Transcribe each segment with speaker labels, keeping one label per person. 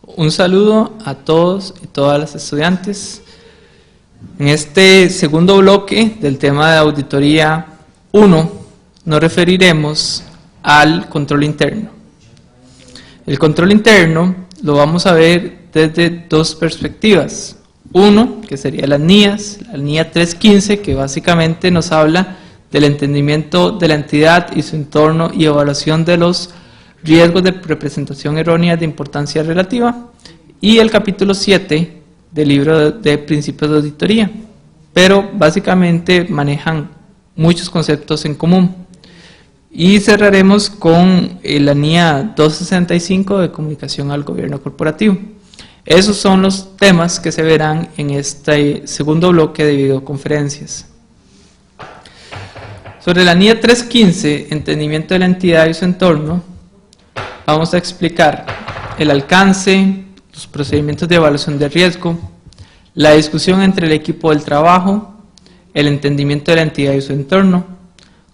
Speaker 1: Un saludo a todos y todas las estudiantes. En este segundo bloque del tema de auditoría 1 nos referiremos al control interno. El control interno lo vamos a ver desde dos perspectivas. Uno, que sería las NIAs, la NIA 315, que básicamente nos habla del entendimiento de la entidad y su entorno y evaluación de los riesgos de representación errónea de importancia relativa, y el capítulo 7 del libro de principios de auditoría, pero básicamente manejan muchos conceptos en común. Y cerraremos con la NIA 265 de comunicación al gobierno corporativo. Esos son los temas que se verán en este segundo bloque de videoconferencias. Sobre la NIA 315, entendimiento de la entidad y su entorno, vamos a explicar el alcance, los procedimientos de evaluación de riesgo, la discusión entre el equipo del trabajo, el entendimiento de la entidad y su entorno,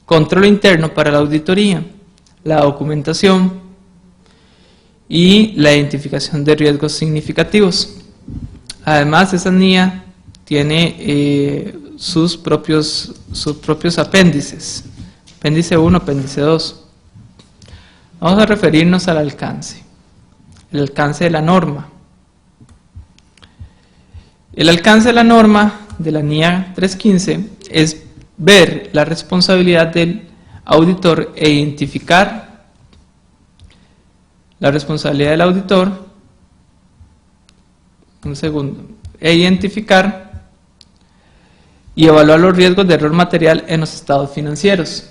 Speaker 1: control interno para la auditoría, la documentación y la identificación de riesgos significativos. Además, esa NIA tiene sus propios apéndices, apéndice 1, apéndice 2. Vamos a referirnos al alcance, el alcance de la norma. El alcance de la norma de la NIA 315 es ver la responsabilidad del auditor e identificar la responsabilidad del auditor, identificar y evaluar los riesgos de error material en los estados financieros,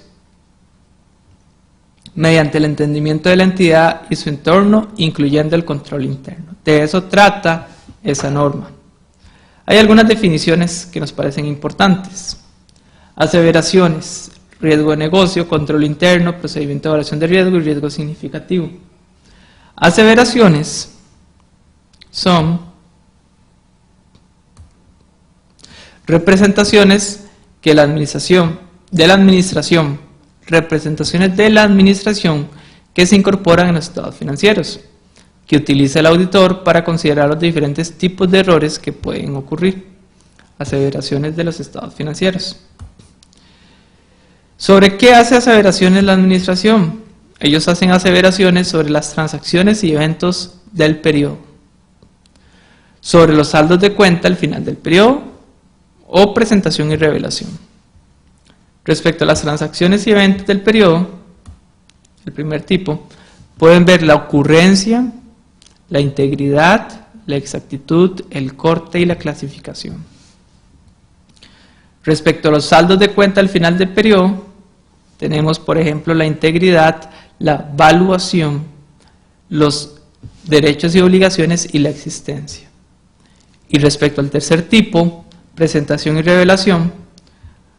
Speaker 1: mediante el entendimiento de la entidad y su entorno, incluyendo el control interno. De eso trata esa norma. Hay algunas definiciones que nos parecen importantes. Aseveraciones: riesgo de negocio, control interno, procedimiento de evaluación de riesgo y riesgo significativo. Aseveraciones son representaciones que representaciones de la administración que se incorporan en los estados financieros, que utiliza el auditor para considerar los diferentes tipos de errores que pueden ocurrir. Aseveraciones de los estados financieros. ¿Sobre qué hace aseveraciones la administración? Ellos hacen aseveraciones sobre las transacciones y eventos del periodo, sobre los saldos de cuenta al final del periodo o presentación y revelación. Respecto a las transacciones y eventos del periodo, el primer tipo, pueden ver la ocurrencia, la integridad, la exactitud, el corte y la clasificación. Respecto a los saldos de cuenta al final del periodo, tenemos, por ejemplo, la integridad, la valuación, los derechos y obligaciones y la existencia. Y respecto al tercer tipo, presentación y revelación,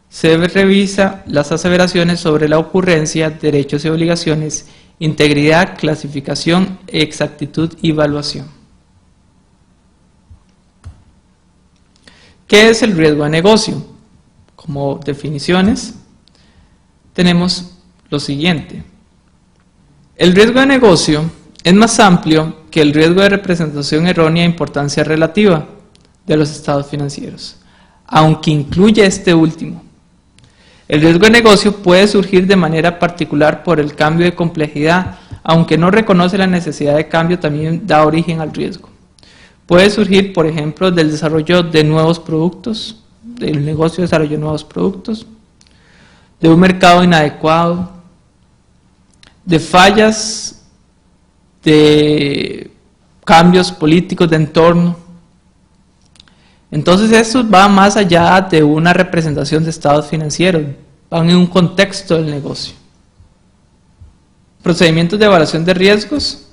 Speaker 1: se revisa las aseveraciones sobre la ocurrencia, derechos y obligaciones, integridad, clasificación, exactitud y evaluación. ¿Qué es el riesgo de negocio? Como definiciones, tenemos lo siguiente. El riesgo de negocio es más amplio que el riesgo de representación errónea de importancia relativa de los estados financieros, aunque incluye este último. El riesgo de negocio puede surgir de manera particular por el cambio de complejidad, aunque no reconoce la necesidad de cambio, también da origen al riesgo. Puede surgir, por ejemplo, del desarrollo de nuevos productos, del negocio de desarrollo de nuevos productos, de un mercado inadecuado, de fallas, de cambios políticos de entorno. Entonces eso va más allá de una representación de estados financieros, van en un contexto del negocio. Procedimientos de evaluación de riesgos.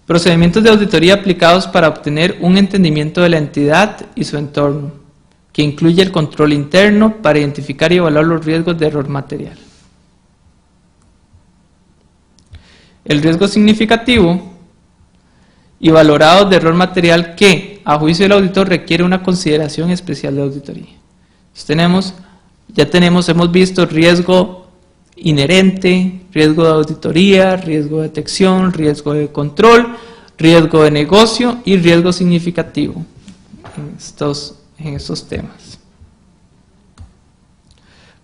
Speaker 1: Procedimientos de auditoría aplicados para obtener un entendimiento de la entidad y su entorno, que incluye el control interno para identificar y evaluar los riesgos de error material. El riesgo significativo y valorado de error material que, a juicio del auditor, requiere una consideración especial de auditoría. Entonces hemos visto riesgo inherente, riesgo de auditoría, riesgo de detección, riesgo de control, riesgo de negocio y riesgo significativo en estos temas.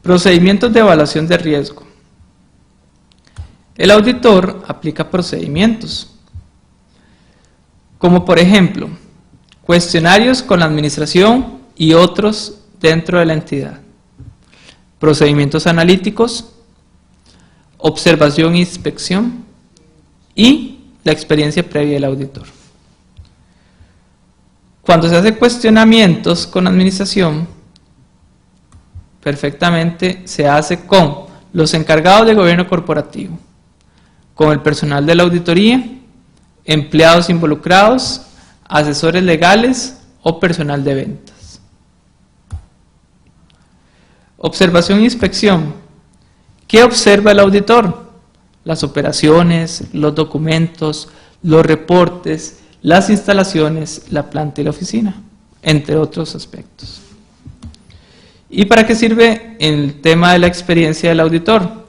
Speaker 1: Procedimientos de evaluación de riesgo. El auditor aplica procedimientos, como por ejemplo, cuestionarios con la administración y otros dentro de la entidad, procedimientos analíticos, observación e inspección y la experiencia previa del auditor. Cuando se hace cuestionamientos con la administración, perfectamente se hace con los encargados de gobierno corporativo, con el personal de la auditoría, empleados involucrados, asesores legales o personal de ventas. Observación e inspección. ¿Qué observa el auditor? Las operaciones, los documentos, los reportes, las instalaciones, la planta y la oficina, entre otros aspectos. ¿Y para qué sirve el tema de la experiencia del auditor?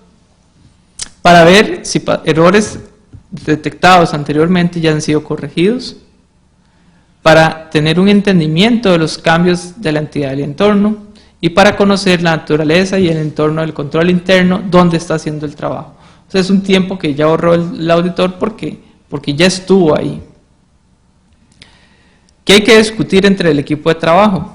Speaker 1: Para ver si errores detectados anteriormente ya han sido corregidos, para tener un entendimiento de los cambios de la entidad del entorno y para conocer la naturaleza y el entorno del control interno, donde está haciendo el trabajo. O sea, es un tiempo que ya ahorró el auditor porque ya estuvo ahí. ¿Qué hay que discutir entre el equipo de trabajo?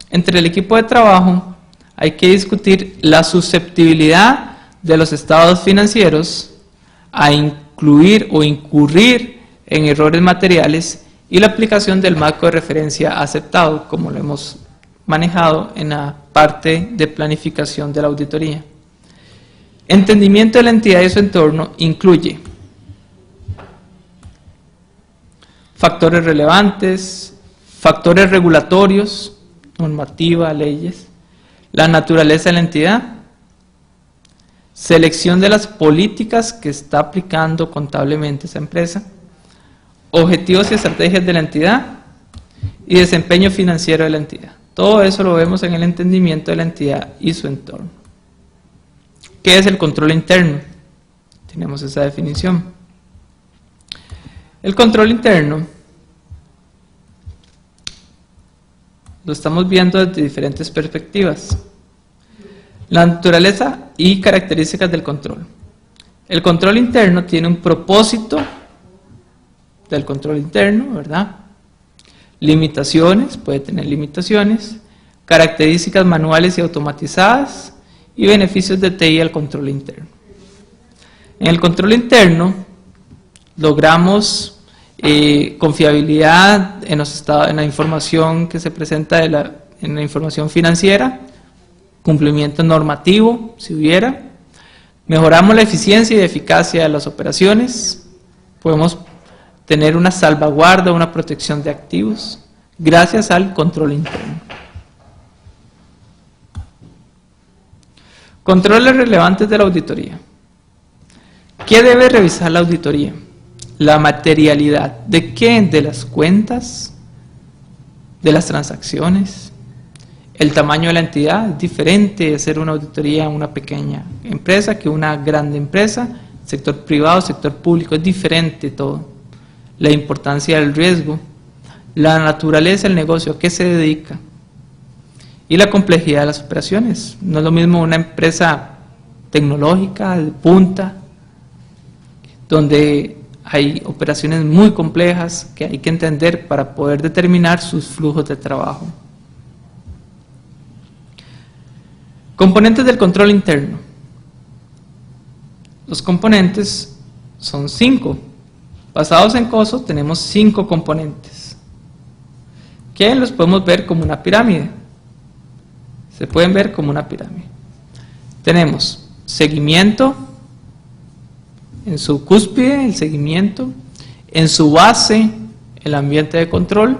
Speaker 1: Entre el equipo de trabajo hay que discutir la susceptibilidad de los estados financieros a incluir o incurrir en errores materiales y la aplicación del marco de referencia aceptado, como lo hemos manejado en la parte de planificación de la auditoría. Entendimiento de la entidad y su entorno incluye factores relevantes, factores regulatorios, normativa, leyes, la naturaleza de la entidad, selección de las políticas que está aplicando contablemente esa empresa, objetivos y estrategias de la entidad y desempeño financiero de la entidad. Todo eso lo vemos en el entendimiento de la entidad y su entorno. ¿Qué es el control interno? Tenemos esa definición. El control interno lo estamos viendo desde diferentes perspectivas. La naturaleza y características del control. El control interno tiene un propósito del control interno, ¿verdad? Limitaciones, puede tener limitaciones, características manuales y automatizadas y beneficios de TI al control interno. En el control interno logramos confiabilidad en la información que se presenta en la información financiera, cumplimiento normativo, si hubiera, mejoramos la eficiencia y eficacia de las operaciones, podemos tener una salvaguarda, una protección de activos, gracias al control interno. Controles relevantes de la auditoría. ¿Qué debe revisar la auditoría? La materialidad. ¿De qué? De las cuentas, de las transacciones. El tamaño de la entidad es diferente de ser una auditoría en una pequeña empresa que una grande empresa. Sector privado, sector público, es diferente todo. La importancia del riesgo, la naturaleza del negocio, a qué se dedica y la complejidad de las operaciones. No es lo mismo una empresa tecnológica de punta, donde hay operaciones muy complejas que hay que entender para poder determinar sus flujos de trabajo. Componentes del control interno. Los componentes son 5. Basados en COSO tenemos 5 componentes, que los podemos ver como una pirámide. Se pueden ver como una pirámide. Tenemos seguimiento, en su cúspide el seguimiento, en su base el ambiente de control,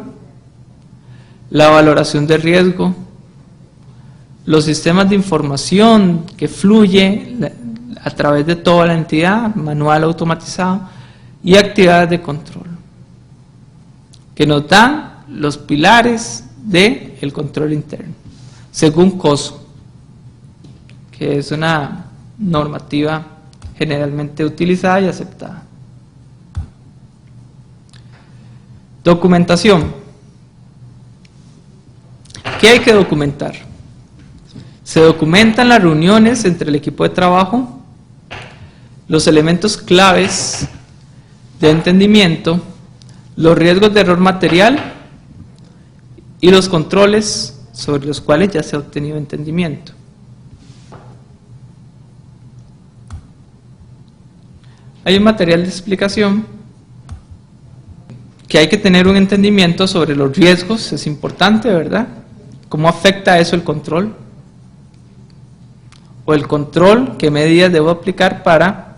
Speaker 1: la valoración de riesgo, los sistemas de información que fluye a través de toda la entidad, manual automatizado, y actividades de control, que nos dan los pilares del control interno, según COSO. ¿Ok? que es una normativa generalmente utilizada y aceptada. Documentación. ¿Qué hay que documentar? Se documentan las reuniones entre el equipo de trabajo, los elementos claves de entendimiento, los riesgos de error material y los controles sobre los cuales ya se ha obtenido entendimiento. Hay un material de explicación que hay que tener un entendimiento sobre los riesgos, es importante, ¿verdad? ¿Cómo afecta eso el control? O el control, ¿qué medidas debo aplicar para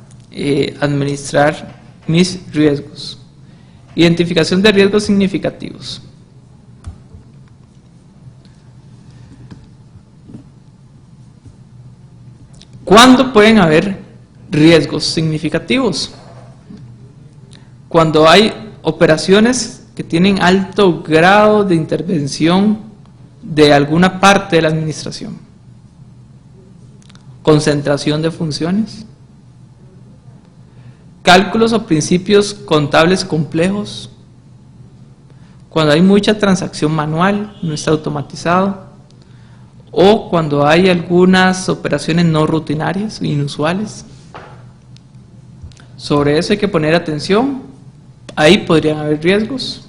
Speaker 1: administrar mis riesgos? Identificación de riesgos significativos. ¿Cuándo pueden haber riesgos significativos? Cuando hay operaciones que tienen alto grado de intervención de alguna parte de la administración. Concentración de funciones. Cálculos o principios contables complejos. Cuando hay mucha transacción manual, no está automatizado. O cuando hay algunas operaciones no rutinarias o inusuales. Sobre eso hay que poner atención. Ahí podrían haber riesgos.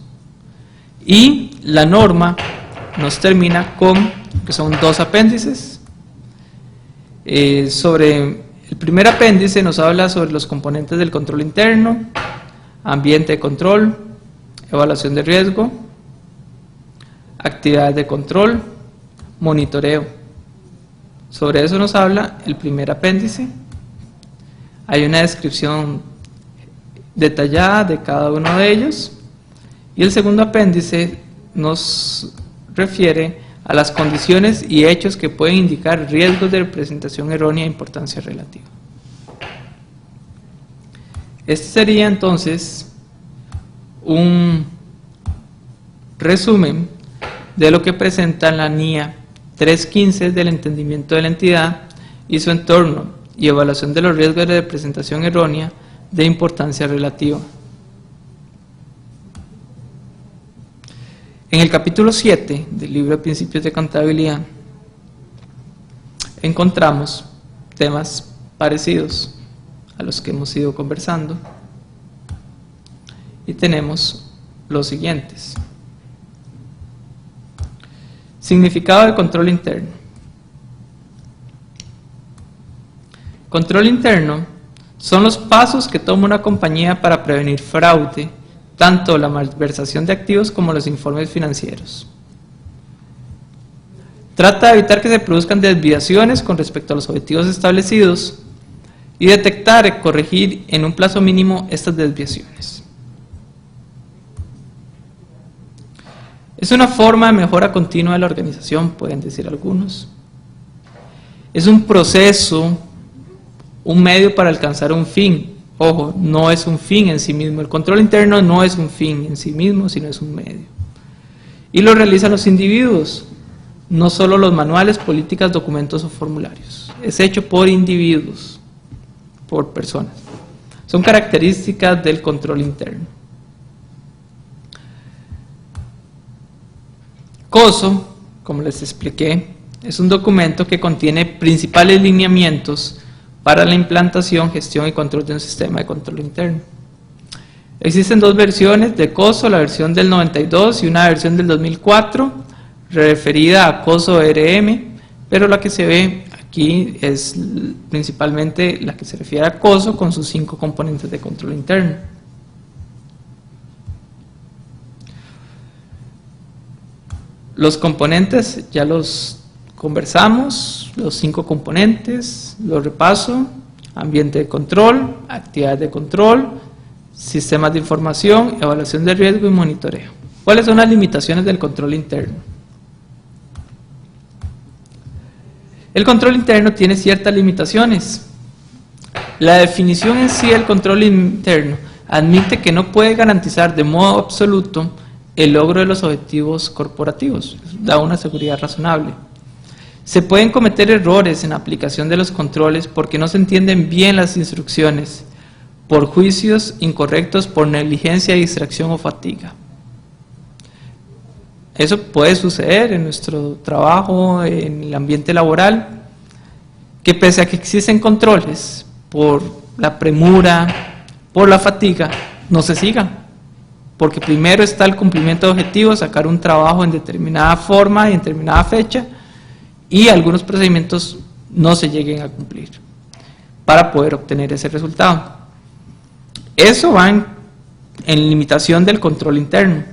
Speaker 1: Y la norma nos termina con, que son 2 apéndices. Sobre el primer apéndice nos habla sobre los componentes del control interno, ambiente de control, evaluación de riesgo, actividades de control, monitoreo. Sobre eso nos habla el primer apéndice. Hay una descripción detallada de cada uno de ellos. Y el segundo apéndice nos refiere a las condiciones y hechos que pueden indicar riesgos de representación errónea e importancia relativa. Este sería entonces un resumen de lo que presenta la NIA 315 del entendimiento de la entidad y su entorno y evaluación de los riesgos de representación errónea de importancia relativa. En el capítulo 7 del libro de Principios de Contabilidad encontramos temas parecidos a los que hemos ido conversando y tenemos los siguientes. Significado del control interno. Control interno son los pasos que toma una compañía para prevenir fraude, tanto la malversación de activos como los informes financieros. Trata de evitar que se produzcan desviaciones con respecto a los objetivos establecidos y detectar y corregir en un plazo mínimo estas desviaciones. Es una forma de mejora continua de la organización, pueden decir algunos. Es un proceso, un medio para alcanzar un fin. Ojo, no es un fin en sí mismo. El control interno no es un fin en sí mismo, sino es un medio. Y lo realizan los individuos, no solo los manuales, políticas, documentos o formularios. Es hecho por individuos, por personas. Son características del control interno. COSO, como les expliqué, es un documento que contiene principales lineamientos para la implantación, gestión y control de un sistema de control interno. Existen 2 versiones de COSO, la versión del 92 y una versión del 2004, referida a COSO RM, pero la que se ve aquí es principalmente la que se refiere a COSO con sus 5 componentes de control interno. Los componentes ya los conversamos, los 5 componentes, los repaso: ambiente de control, actividades de control, sistemas de información, evaluación de riesgo y monitoreo. ¿Cuáles son las limitaciones del control interno? El control interno tiene ciertas limitaciones. La definición en sí del control interno admite que no puede garantizar de modo absoluto el logro de los objetivos corporativos, da una seguridad razonable. Se pueden cometer errores en la aplicación de los controles porque no se entienden bien las instrucciones, por juicios incorrectos, por negligencia, distracción o fatiga. Eso puede suceder en nuestro trabajo, en el ambiente laboral, que pese a que existen controles, por la premura, por la fatiga, no se sigan. Porque primero está el cumplimiento de objetivos, sacar un trabajo en determinada forma y en determinada fecha, y algunos procedimientos no se lleguen a cumplir para poder obtener ese resultado. Eso va en limitación del control interno.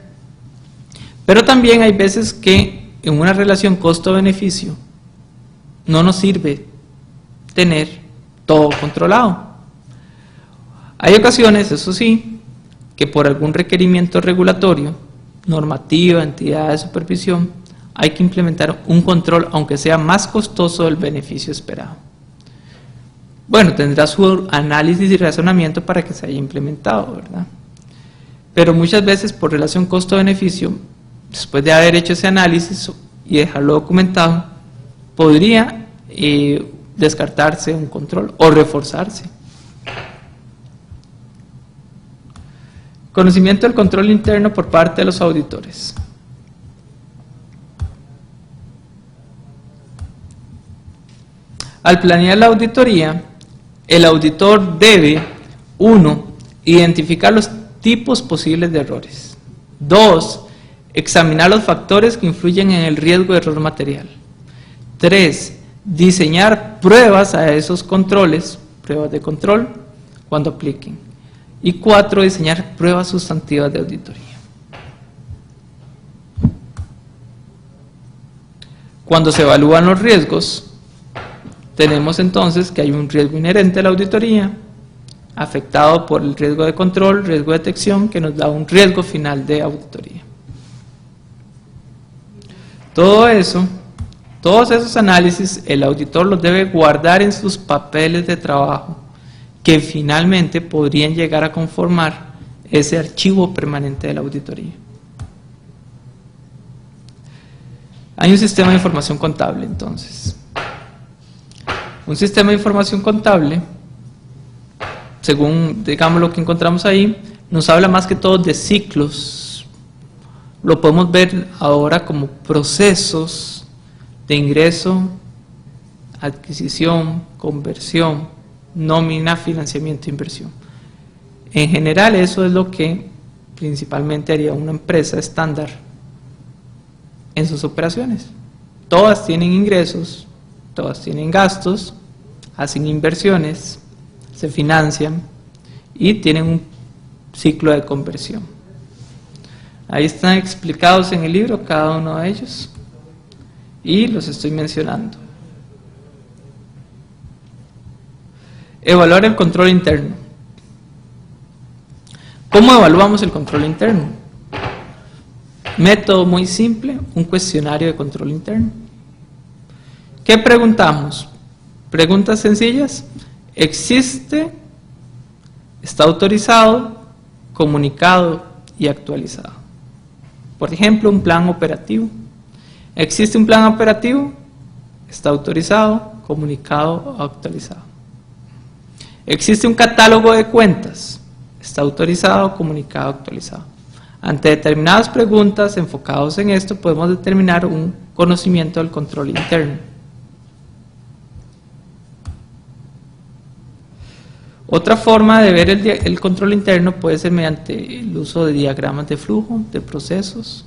Speaker 1: Pero también hay veces que en una relación costo-beneficio no nos sirve tener todo controlado. Hay ocasiones, eso sí, que por algún requerimiento regulatorio, normativa, entidad de supervisión, hay que implementar un control aunque sea más costoso del beneficio esperado. Bueno, tendrá su análisis y razonamiento para que se haya implementado, ¿verdad? Pero muchas veces por relación costo-beneficio, después de haber hecho ese análisis y dejarlo documentado, podría descartarse un control o reforzarse. Conocimiento del control interno por parte de los auditores. Al planear la auditoría, el auditor debe, 1, identificar los tipos posibles de errores. 2, examinar los factores que influyen en el riesgo de error material. 3, diseñar pruebas a esos controles, pruebas de control, cuando apliquen. Y 4, diseñar pruebas sustantivas de auditoría. Cuando se evalúan los riesgos, tenemos entonces que hay un riesgo inherente a la auditoría, afectado por el riesgo de control, riesgo de detección, que nos da un riesgo final de auditoría. Todo eso, todos esos análisis, el auditor los debe guardar en sus papeles de trabajo, que finalmente podrían llegar a conformar ese archivo permanente de la auditoría. Hay un sistema de información contable, entonces. Un sistema de información contable, según digamos lo que encontramos ahí, nos habla más que todo de ciclos. Lo podemos ver ahora como procesos de ingreso, adquisición, conversión, nómina, financiamiento e inversión. En general eso es lo que principalmente haría una empresa estándar en sus operaciones. Todas tienen ingresos, todas tienen gastos, hacen inversiones, se financian y tienen un ciclo de conversión. Ahí están explicados en el libro cada uno de ellos y los estoy mencionando. Evaluar el control interno. ¿Cómo evaluamos el control interno? Método muy simple, un cuestionario de control interno. ¿Qué preguntamos? Preguntas sencillas. ¿Existe, está autorizado, comunicado y actualizado? Por ejemplo, un plan operativo. ¿Existe un plan operativo? ¿Está autorizado, comunicado o actualizado? ¿Existe un catálogo de cuentas? ¿Está autorizado, comunicado, actualizado? Ante determinadas preguntas enfocados en esto, podemos determinar un conocimiento del control interno. Otra forma de ver el control interno puede ser mediante el uso de diagramas de flujo, de procesos.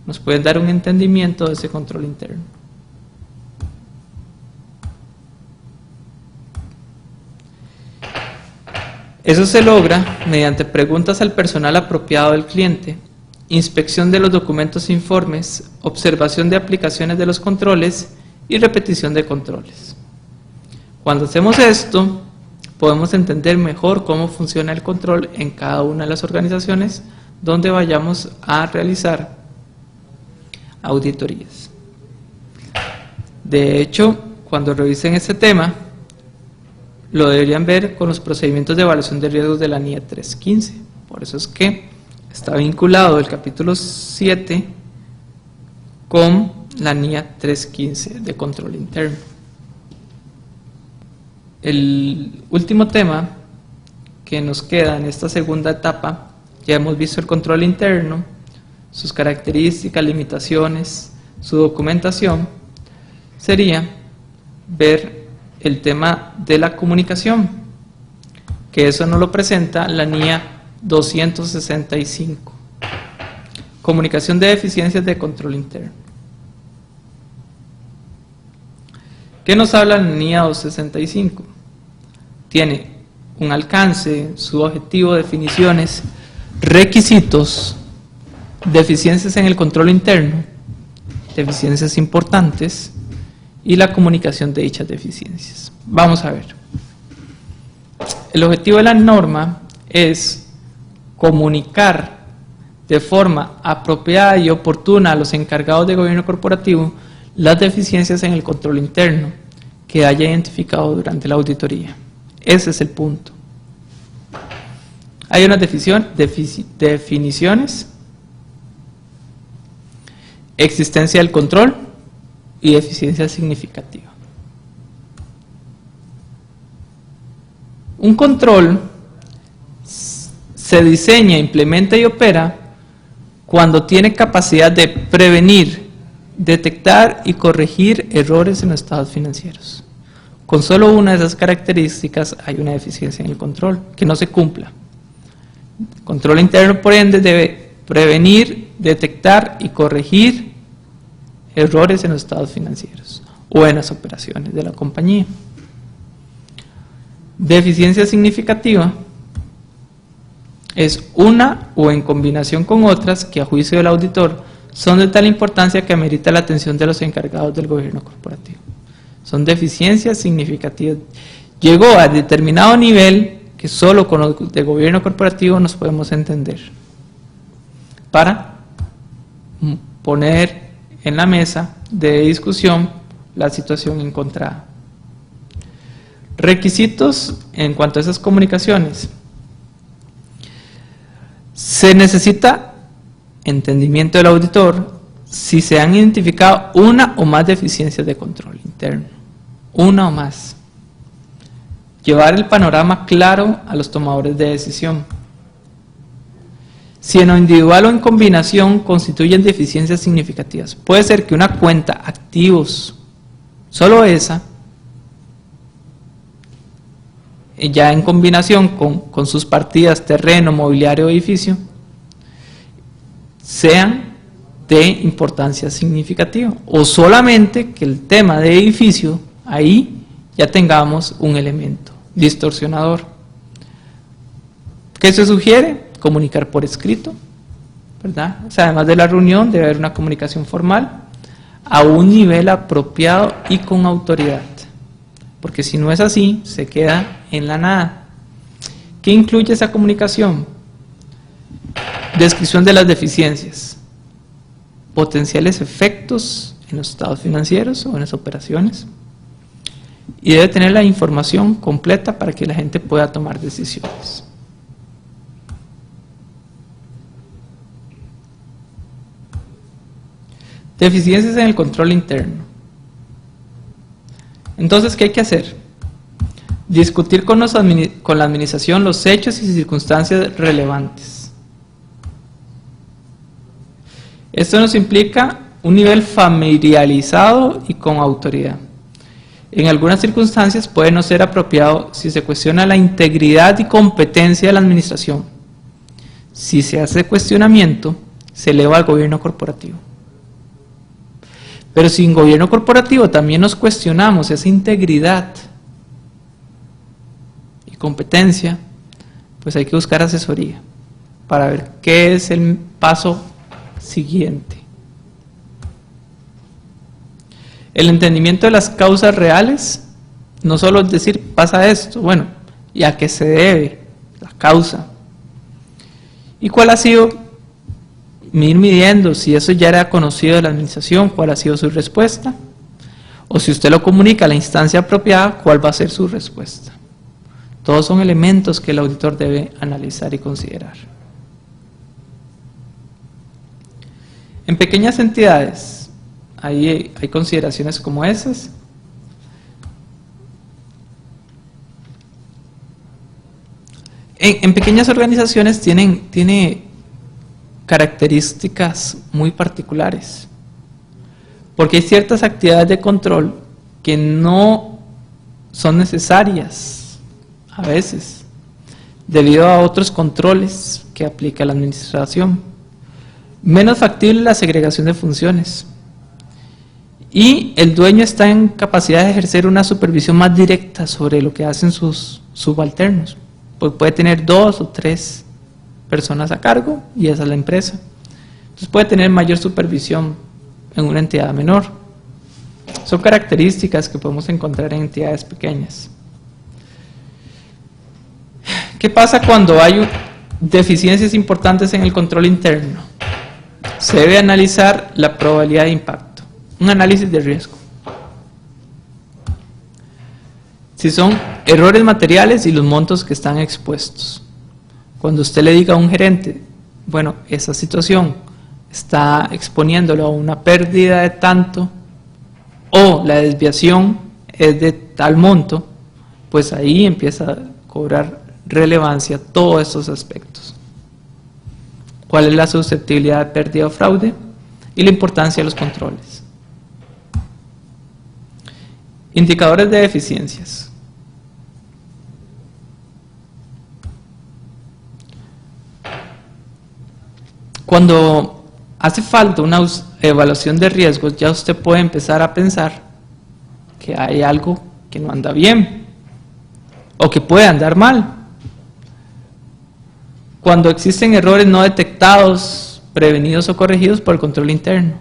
Speaker 1: Nos pueden dar un entendimiento de ese control interno. Eso se logra mediante preguntas al personal apropiado del cliente, inspección de los documentos e informes, observación de aplicaciones de los controles y repetición de controles. Cuando hacemos esto, podemos entender mejor cómo funciona el control en cada una de las organizaciones donde vayamos a realizar auditorías. De hecho, cuando revisen este tema, lo deberían ver con los procedimientos de evaluación de riesgos de la NIE 315. Por eso es que está vinculado el capítulo 7 con la NIA 315 de control interno. El último tema que nos queda en esta segunda etapa, ya hemos visto el control interno, sus características, limitaciones, su documentación, sería ver el tema de la comunicación, que eso nos lo presenta la NIA 265, comunicación de deficiencias de control interno. ¿Qué nos habla la NIA 265? Tiene un alcance, su objetivo, definiciones, requisitos, deficiencias en el control interno, deficiencias importantes y la comunicación de dichas deficiencias. Vamos a ver. El objetivo de la norma es comunicar de forma apropiada y oportuna a los encargados de gobierno corporativo las deficiencias en el control interno que haya identificado durante la auditoría. Ese es el punto. Hay unas definiciones, existencia del control y deficiencia significativa. Un control se diseña, implementa y opera cuando tiene capacidad de prevenir, detectar y corregir errores en los estados financieros. Con solo una de esas características hay una deficiencia en el control, que no se cumpla. El control interno, por ende, debe prevenir, detectar y corregir errores en los estados financieros o en las operaciones de la compañía. Deficiencia significativa es una o en combinación con otras que a juicio del auditor son de tal importancia que amerita la atención de los encargados del gobierno corporativo. Son deficiencias significativas. Llegó a determinado nivel que solo con los de gobierno corporativo nos podemos entender para poner en la mesa de discusión la situación encontrada. Requisitos en cuanto a esas comunicaciones. Se necesita entendimiento del auditor si se han identificado una o más deficiencias de control interno. Una o más. Llevar el panorama claro a los tomadores de decisión. Si en lo individual o en combinación constituyen deficiencias significativas, puede ser que una cuenta activos, solo esa, ya en combinación con sus partidas terreno, mobiliario, edificio, sean de importancia significativa, o solamente que el tema de edificio, ahí ya tengamos un elemento distorsionador. ¿Qué se sugiere? Comunicar por escrito, ¿verdad? O sea, además de la reunión debe haber una comunicación formal a un nivel apropiado y con autoridad, porque si no es así, se queda en la nada. ¿Qué incluye esa comunicación? Descripción de las deficiencias, potenciales efectos en los estados financieros o en las operaciones, y debe tener la información completa para que la gente pueda tomar decisiones. Deficiencias en el control interno. Entonces, ¿qué hay que hacer? Discutir con la administración los hechos y circunstancias relevantes. Esto nos implica un nivel familiarizado y con autoridad. En algunas circunstancias puede no ser apropiado si se cuestiona la integridad y competencia de la administración. Si se hace cuestionamiento, se eleva al gobierno corporativo. Pero si en gobierno corporativo también nos cuestionamos esa integridad y competencia, pues hay que buscar asesoría para ver qué es el paso siguiente. El entendimiento de las causas reales, no solo es decir, pasa esto, bueno, ¿y a qué se debe la causa? ¿Y cuál ha sido? Ir midiendo si eso ya era conocido de la administración, cuál ha sido su respuesta, o si usted lo comunica a la instancia apropiada, cuál va a ser su respuesta. Todos son elementos que el auditor debe analizar y considerar. En pequeñas entidades, ahí hay consideraciones como esas. En pequeñas organizaciones tiene características muy particulares, porque hay ciertas actividades de control que no son necesarias a veces, debido a otros controles que aplica la administración. Menos factible la segregación de funciones. Y el dueño está en capacidad de ejercer una supervisión más directa sobre lo que hacen sus subalternos. Pues puede tener 2 o 3 personas a cargo y esa es la empresa. Entonces puede tener mayor supervisión en una entidad menor. Son características que podemos encontrar en entidades pequeñas. ¿Qué pasa cuando hay deficiencias importantes en el control interno? Se debe analizar la probabilidad de impacto, un análisis de riesgo. Si son errores materiales y los montos que están expuestos. Cuando usted le diga a un gerente, bueno, esa situación está exponiéndolo a una pérdida de tanto, o la desviación es de tal monto, pues ahí empieza a cobrar relevancia todos estos aspectos. ¿Cuál es la susceptibilidad de pérdida o fraude? Y la importancia de los controles. Indicadores de deficiencias. Cuando hace falta una evaluación de riesgos, ya usted puede empezar a pensar que hay algo que no anda bien o que puede andar mal. Cuando existen errores no detectados, prevenidos o corregidos por el control interno,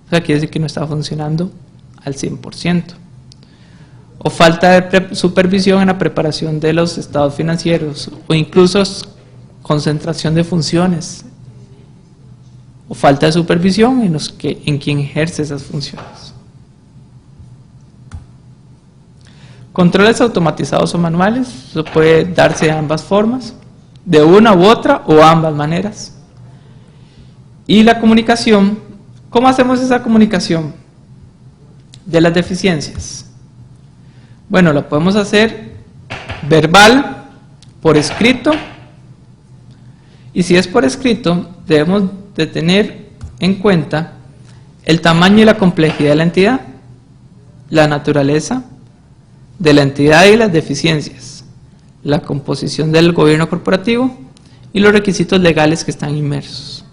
Speaker 1: o sea, quiere decir que no está funcionando al 100%. O falta de supervisión en la preparación de los estados financieros, o incluso concentración de funciones, o falta de supervisión en quien ejerce esas funciones. Controles automatizados o manuales, eso puede darse de ambas formas, de una u otra o ambas maneras. Y la comunicación, ¿cómo hacemos esa comunicación de las deficiencias? Bueno, la podemos hacer verbal, por escrito, y si es por escrito, debemos de tener en cuenta el tamaño y la complejidad de la entidad, la naturaleza de la entidad y las deficiencias, la composición del gobierno corporativo y los requisitos legales que están inmersos.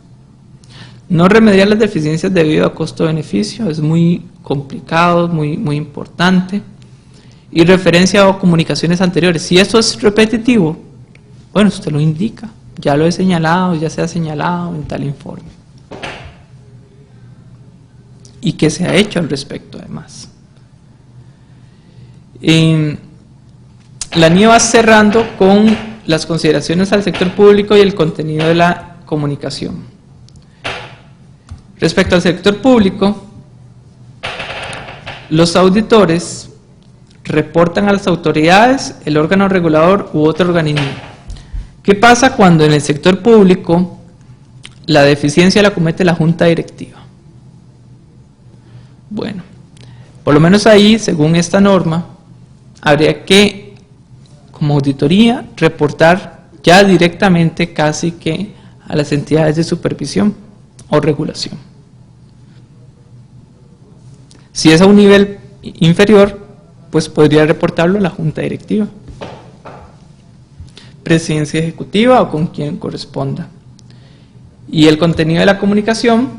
Speaker 1: No remediar las deficiencias debido a costo-beneficio es muy complicado, muy importante. Y referencia a comunicaciones anteriores. Si esto es repetitivo, bueno, usted lo indica. Ya lo he señalado, ya se ha señalado en tal informe. ¿Y qué se ha hecho al respecto además? La NIE va cerrando con las consideraciones al sector público y el contenido de la comunicación. Respecto al sector público, los auditores reportan a las autoridades, el órgano regulador u otro organismo. ¿Qué pasa cuando en el sector público la deficiencia la comete la junta directiva? Bueno, por lo menos ahí, según esta norma, habría que, como auditoría, reportar ya directamente casi que a las entidades de supervisión o regulación. Si es a un nivel inferior, pues podría reportarlo a la junta directiva, presidencia ejecutiva o con quien corresponda. Y el contenido de la comunicación,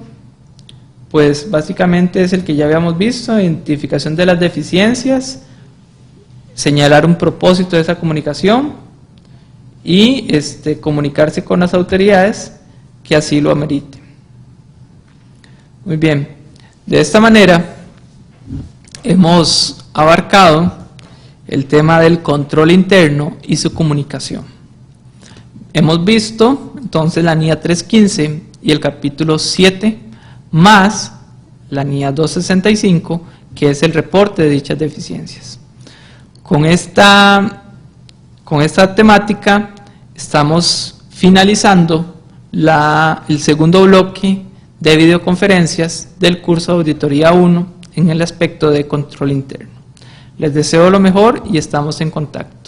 Speaker 1: pues básicamente es el que ya habíamos visto: identificación de las deficiencias, señalar un propósito de esa comunicación y comunicarse con las autoridades que así lo ameriten. Muy bien, de esta manera hemos abarcado el tema del control interno y su comunicación. Hemos visto entonces la NIA 315 y el capítulo 7 más la NIA 265, que es el reporte de dichas deficiencias. Con esta temática estamos finalizando el segundo bloque de videoconferencias del curso de Auditoría 1 en el aspecto de control interno. Les deseo lo mejor y estamos en contacto.